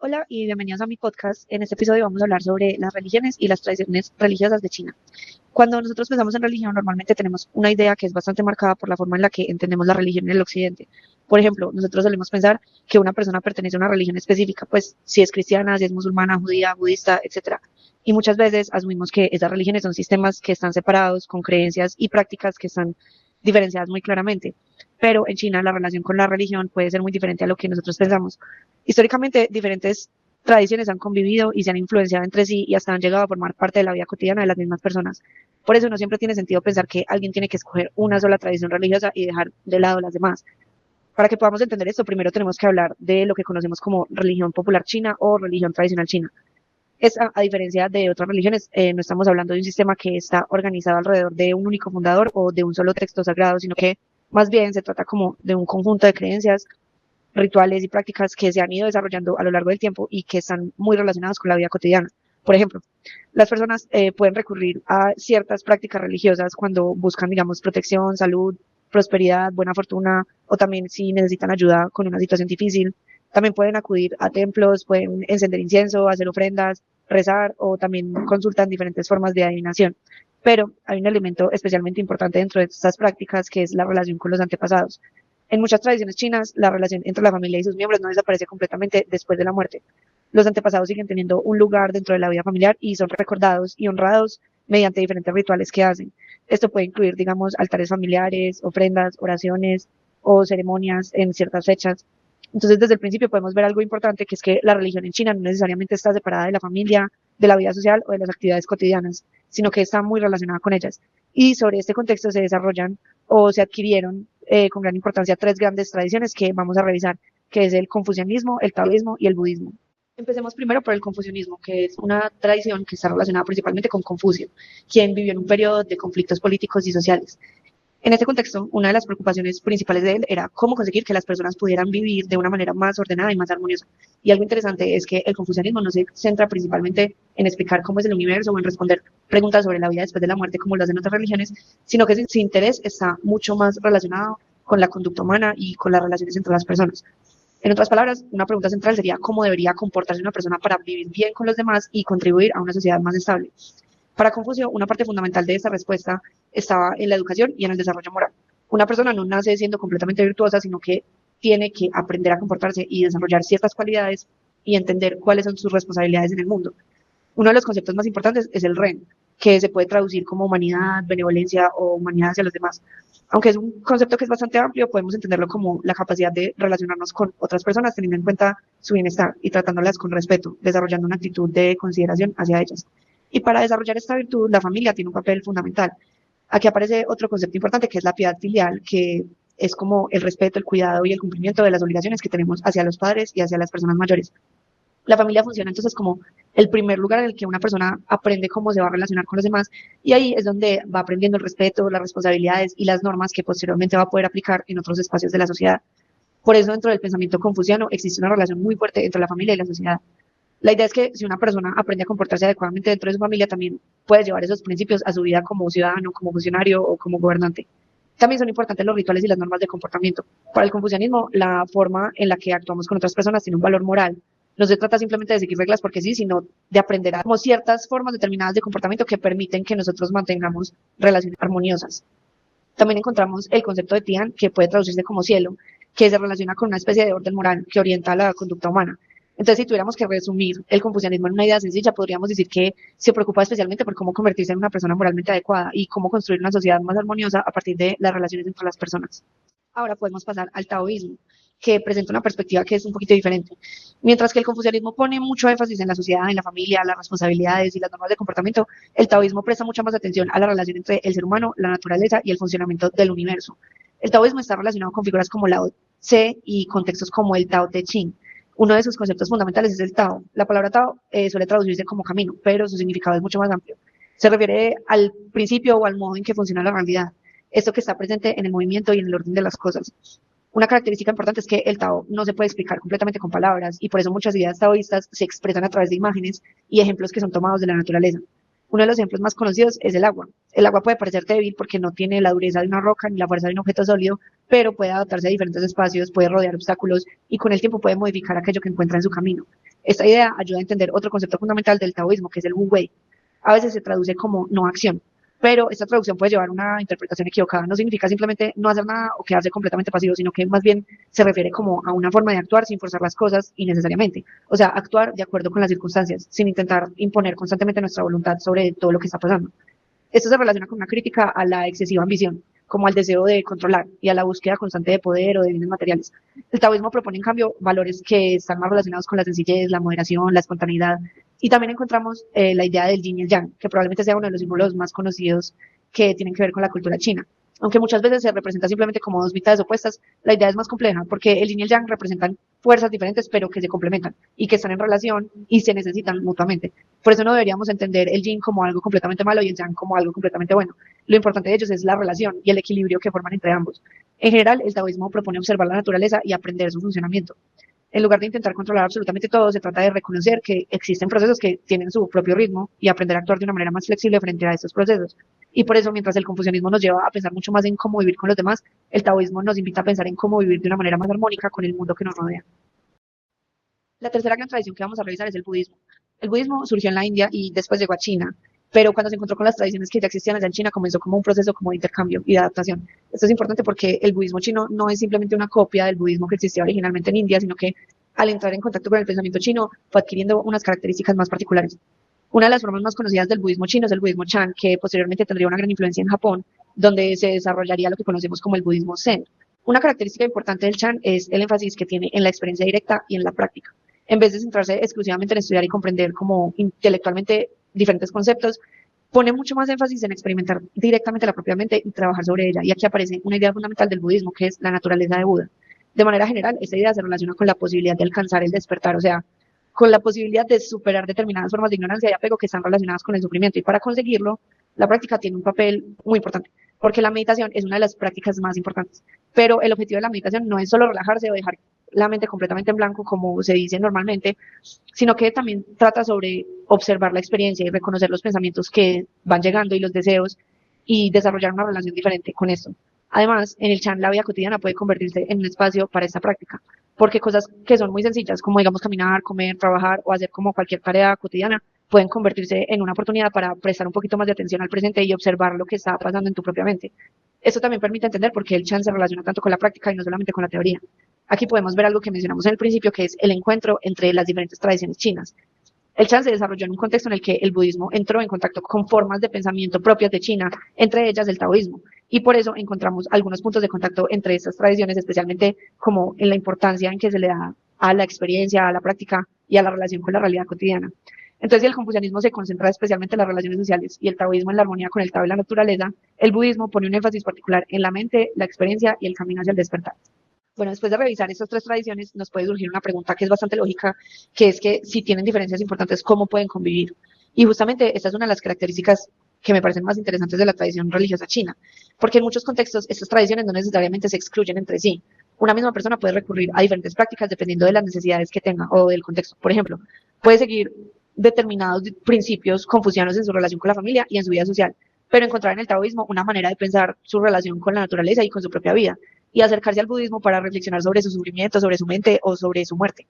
Hola y bienvenidos a mi podcast. En este episodio vamos a hablar sobre las religiones y las tradiciones religiosas de China. Cuando nosotros pensamos en religión, normalmente tenemos una idea que es bastante marcada por la forma en la que entendemos la religión en el occidente. Por ejemplo, nosotros solemos pensar que una persona pertenece a una religión específica, pues si es cristiana, si es musulmana, judía, budista, etcétera. Y muchas veces asumimos que esas religiones son sistemas que están separados, con creencias y prácticas que están diferenciadas muy claramente. Pero en China la relación con la religión puede ser muy diferente a lo que nosotros pensamos. Históricamente, diferentes tradiciones han convivido y se han influenciado entre sí y hasta han llegado a formar parte de la vida cotidiana de las mismas personas. Por eso no siempre tiene sentido pensar que alguien tiene que escoger una sola tradición religiosa y dejar de lado las demás. Para que podamos entender esto, primero tenemos que hablar de lo que conocemos como religión popular china o religión tradicional china. A diferencia de otras religiones, no estamos hablando de un sistema que está organizado alrededor de un único fundador o de un solo texto sagrado, sino que más bien se trata como de un conjunto de creencias, rituales y prácticas que se han ido desarrollando a lo largo del tiempo y que están muy relacionados con la vida cotidiana. Por ejemplo, las personas pueden recurrir a ciertas prácticas religiosas cuando buscan, digamos, protección, salud, prosperidad, buena fortuna o también si necesitan ayuda con una situación difícil. También pueden acudir a templos, pueden encender incienso, hacer ofrendas, rezar o también consultan diferentes formas de adivinación. Pero hay un elemento especialmente importante dentro de estas prácticas que es la relación con los antepasados. En muchas tradiciones chinas, la relación entre la familia y sus miembros no desaparece completamente después de la muerte. Los antepasados siguen teniendo un lugar dentro de la vida familiar y son recordados y honrados mediante diferentes rituales que hacen. Esto puede incluir, digamos, altares familiares, ofrendas, oraciones o ceremonias en ciertas fechas. Entonces, desde el principio podemos ver algo importante, que es que la religión en China no necesariamente está separada de la familia, de la vida social o de las actividades cotidianas, sino que está muy relacionada con ellas. Y sobre este contexto se desarrollan o se adquirieron con gran importancia tres grandes tradiciones que vamos a revisar, que es el confucianismo, el taoísmo y el budismo. Empecemos primero por el confucianismo, que es una tradición que está relacionada principalmente con Confucio, quien vivió en un periodo de conflictos políticos y sociales. En este contexto, una de las preocupaciones principales de él era cómo conseguir que las personas pudieran vivir de una manera más ordenada y más armoniosa. Y algo interesante es que el confucianismo no se centra principalmente en explicar cómo es el universo o en responder preguntas sobre la vida después de la muerte como lo hacen otras religiones, sino que su interés está mucho más relacionado con la conducta humana y con las relaciones entre las personas. En otras palabras, una pregunta central sería cómo debería comportarse una persona para vivir bien con los demás y contribuir a una sociedad más estable. Para Confucio, una parte fundamental de esta respuesta estaba en la educación y en el desarrollo moral. Una persona no nace siendo completamente virtuosa, sino que tiene que aprender a comportarse y desarrollar ciertas cualidades y entender cuáles son sus responsabilidades en el mundo. Uno de los conceptos más importantes es el REN, que se puede traducir como humanidad, benevolencia o humanidad hacia los demás. Aunque es un concepto que es bastante amplio, podemos entenderlo como la capacidad de relacionarnos con otras personas teniendo en cuenta su bienestar y tratándolas con respeto, desarrollando una actitud de consideración hacia ellas. Y para desarrollar esta virtud, la familia tiene un papel fundamental. Aquí aparece otro concepto importante que es la piedad filial, que es como el respeto, el cuidado y el cumplimiento de las obligaciones que tenemos hacia los padres y hacia las personas mayores. La familia funciona entonces como el primer lugar en el que una persona aprende cómo se va a relacionar con los demás y ahí es donde va aprendiendo el respeto, las responsabilidades y las normas que posteriormente va a poder aplicar en otros espacios de la sociedad. Por eso dentro del pensamiento confuciano existe una relación muy fuerte entre la familia y la sociedad. La idea es que si una persona aprende a comportarse adecuadamente dentro de su familia, también puede llevar esos principios a su vida como ciudadano, como funcionario o como gobernante. También son importantes los rituales y las normas de comportamiento. Para el confucianismo, la forma en la que actuamos con otras personas tiene un valor moral. No se trata simplemente de seguir reglas porque sí, sino de aprender a como ciertas formas determinadas de comportamiento que permiten que nosotros mantengamos relaciones armoniosas. También encontramos el concepto de Tian, que puede traducirse como cielo, que se relaciona con una especie de orden moral que orienta la conducta humana. Entonces, si tuviéramos que resumir el confucianismo en una idea sencilla, podríamos decir que se preocupa especialmente por cómo convertirse en una persona moralmente adecuada y cómo construir una sociedad más armoniosa a partir de las relaciones entre las personas. Ahora podemos pasar al taoísmo, que presenta una perspectiva que es un poquito diferente. Mientras que el confucianismo pone mucho énfasis en la sociedad, en la familia, las responsabilidades y las normas de comportamiento, el taoísmo presta mucha más atención a la relación entre el ser humano, la naturaleza y el funcionamiento del universo. El taoísmo está relacionado con figuras como Lao Tse y contextos como el Tao Te Ching. Uno de sus conceptos fundamentales es el Tao. La palabra Tao suele traducirse como camino, pero su significado es mucho más amplio. Se refiere al principio o al modo en que funciona la realidad, esto que está presente en el movimiento y en el orden de las cosas. Una característica importante es que el Tao no se puede explicar completamente con palabras y por eso muchas ideas taoístas se expresan a través de imágenes y ejemplos que son tomados de la naturaleza. Uno de los ejemplos más conocidos es el agua. El agua puede parecer débil porque no tiene la dureza de una roca ni la fuerza de un objeto sólido, pero puede adaptarse a diferentes espacios, puede rodear obstáculos y con el tiempo puede modificar aquello que encuentra en su camino. Esta idea ayuda a entender otro concepto fundamental del taoísmo, que es el Wu Wei. A veces se traduce como no acción, pero esta traducción puede llevar a una interpretación equivocada. No significa simplemente no hacer nada o quedarse completamente pasivo, sino que más bien se refiere como a una forma de actuar sin forzar las cosas innecesariamente. O sea, actuar de acuerdo con las circunstancias, sin intentar imponer constantemente nuestra voluntad sobre todo lo que está pasando. Esto se relaciona con una crítica a la excesiva ambición, como al deseo de controlar y a la búsqueda constante de poder o de bienes materiales. El taoísmo propone, en cambio, valores que están más relacionados con la sencillez, la moderación, la espontaneidad. Y también encontramos la idea del yin y el yang, que probablemente sea uno de los símbolos más conocidos que tienen que ver con la cultura china. Aunque muchas veces se representa simplemente como dos mitades opuestas, la idea es más compleja porque el yin y el yang representan fuerzas diferentes pero que se complementan y que están en relación y se necesitan mutuamente. Por eso no deberíamos entender el yin como algo completamente malo y el yang como algo completamente bueno. Lo importante de ellos es la relación y el equilibrio que forman entre ambos. En general, el taoísmo propone observar la naturaleza y aprender su funcionamiento. En lugar de intentar controlar absolutamente todo, se trata de reconocer que existen procesos que tienen su propio ritmo y aprender a actuar de una manera más flexible frente a estos procesos. Y por eso, mientras el confucianismo nos lleva a pensar mucho más en cómo vivir con los demás, el taoísmo nos invita a pensar en cómo vivir de una manera más armónica con el mundo que nos rodea. La tercera gran tradición que vamos a revisar es el budismo. El budismo surgió en la India y después llegó a China, pero cuando se encontró con las tradiciones que ya existían allá en China, comenzó como un proceso como de intercambio y de adaptación. Esto es importante porque el budismo chino no es simplemente una copia del budismo que existía originalmente en India, sino que al entrar en contacto con el pensamiento chino fue adquiriendo unas características más particulares. Una de las formas más conocidas del budismo chino es el budismo Chan, que posteriormente tendría una gran influencia en Japón, donde se desarrollaría lo que conocemos como el budismo Zen. Una característica importante del Chan es el énfasis que tiene en la experiencia directa y en la práctica. En vez de centrarse exclusivamente en estudiar y comprender como intelectualmente diferentes conceptos, pone mucho más énfasis en experimentar directamente la propia mente y trabajar sobre ella. Y aquí aparece una idea fundamental del budismo, que es la naturaleza de Buda. De manera general, esta idea se relaciona con la posibilidad de alcanzar el despertar, o sea, con la posibilidad de superar determinadas formas de ignorancia y apego que están relacionadas con el sufrimiento. Y para conseguirlo, la práctica tiene un papel muy importante, porque la meditación es una de las prácticas más importantes. Pero el objetivo de la meditación no es solo relajarse o dejar la mente completamente en blanco, como se dice normalmente, sino que también trata sobre observar la experiencia y reconocer los pensamientos que van llegando y los deseos y desarrollar una relación diferente con esto. Además, en el Chan la vida cotidiana puede convertirse en un espacio para esta práctica, porque cosas que son muy sencillas, como digamos caminar, comer, trabajar o hacer como cualquier tarea cotidiana, pueden convertirse en una oportunidad para prestar un poquito más de atención al presente y observar lo que está pasando en tu propia mente. Esto también permite entender por qué el Chan se relaciona tanto con la práctica y no solamente con la teoría. Aquí podemos ver algo que mencionamos en el principio, que es el encuentro entre las diferentes tradiciones chinas. El Chan se desarrolló en un contexto en el que el budismo entró en contacto con formas de pensamiento propias de China, entre ellas el taoísmo, y por eso encontramos algunos puntos de contacto entre estas tradiciones, especialmente como en la importancia en que se le da a la experiencia, a la práctica y a la relación con la realidad cotidiana. Entonces, si el confucianismo se concentra especialmente en las relaciones sociales y el taoísmo en la armonía con el Tao y la naturaleza, el budismo pone un énfasis particular en la mente, la experiencia y el camino hacia el despertar. Bueno, después de revisar estas tres tradiciones, nos puede surgir una pregunta que es bastante lógica, que es que si tienen diferencias importantes, ¿cómo pueden convivir? Y justamente esta es una de las características que me parecen más interesantes de la tradición religiosa china, porque en muchos contextos estas tradiciones no necesariamente se excluyen entre sí. Una misma persona puede recurrir a diferentes prácticas dependiendo de las necesidades que tenga o del contexto. Por ejemplo, puede seguir determinados principios confucianos en su relación con la familia y en su vida social, pero encontrar en el taoísmo una manera de pensar su relación con la naturaleza y con su propia vida y acercarse al budismo para reflexionar sobre su sufrimiento, sobre su mente o sobre su muerte.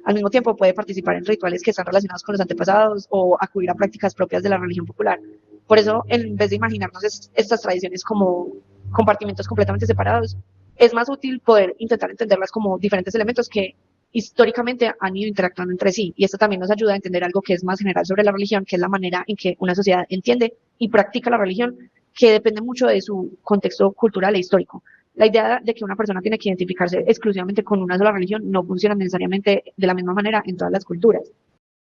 Al mismo tiempo puede participar en rituales que están relacionados con los antepasados o acudir a prácticas propias de la religión popular. Por eso, en vez de imaginarnos estas tradiciones como compartimentos completamente separados, es más útil poder intentar entenderlas como diferentes elementos que históricamente han ido interactuando entre sí. Y esto también nos ayuda a entender algo que es más general sobre la religión, que es la manera en que una sociedad entiende y practica la religión, que depende mucho de su contexto cultural e histórico. La idea de que una persona tiene que identificarse exclusivamente con una sola religión no funciona necesariamente de la misma manera en todas las culturas.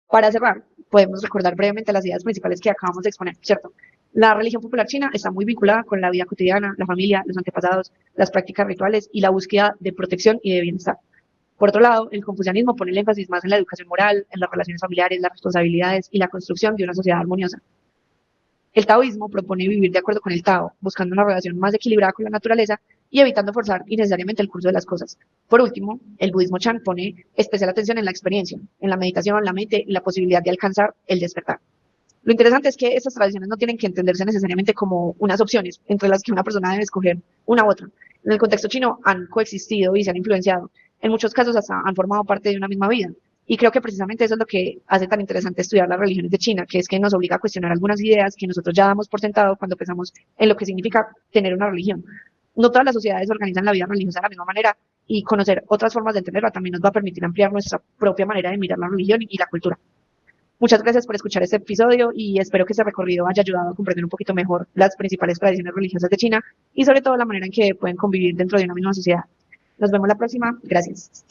Para cerrar, podemos recordar brevemente las ideas principales que acabamos de exponer, ¿cierto? La religión popular china está muy vinculada con la vida cotidiana, la familia, los antepasados, las prácticas rituales y la búsqueda de protección y de bienestar. Por otro lado, el confucianismo pone el énfasis más en la educación moral, en las relaciones familiares, las responsabilidades y la construcción de una sociedad armoniosa. El taoísmo propone vivir de acuerdo con el Tao, buscando una relación más equilibrada con la naturaleza y evitando forzar innecesariamente el curso de las cosas. Por último, el budismo Chan pone especial atención en la experiencia, en la meditación, la mente y la posibilidad de alcanzar el despertar. Lo interesante es que estas tradiciones no tienen que entenderse necesariamente como unas opciones entre las que una persona debe escoger una u otra. En el contexto chino han coexistido y se han influenciado. En muchos casos hasta han formado parte de una misma vida. Y creo que precisamente eso es lo que hace tan interesante estudiar las religiones de China, que es que nos obliga a cuestionar algunas ideas que nosotros ya damos por sentado cuando pensamos en lo que significa tener una religión. No todas las sociedades organizan la vida religiosa de la misma manera y conocer otras formas de entenderla también nos va a permitir ampliar nuestra propia manera de mirar la religión y la cultura. Muchas gracias por escuchar este episodio y espero que este recorrido haya ayudado a comprender un poquito mejor las principales tradiciones religiosas de China y sobre todo la manera en que pueden convivir dentro de una misma sociedad. Nos vemos la próxima. Gracias.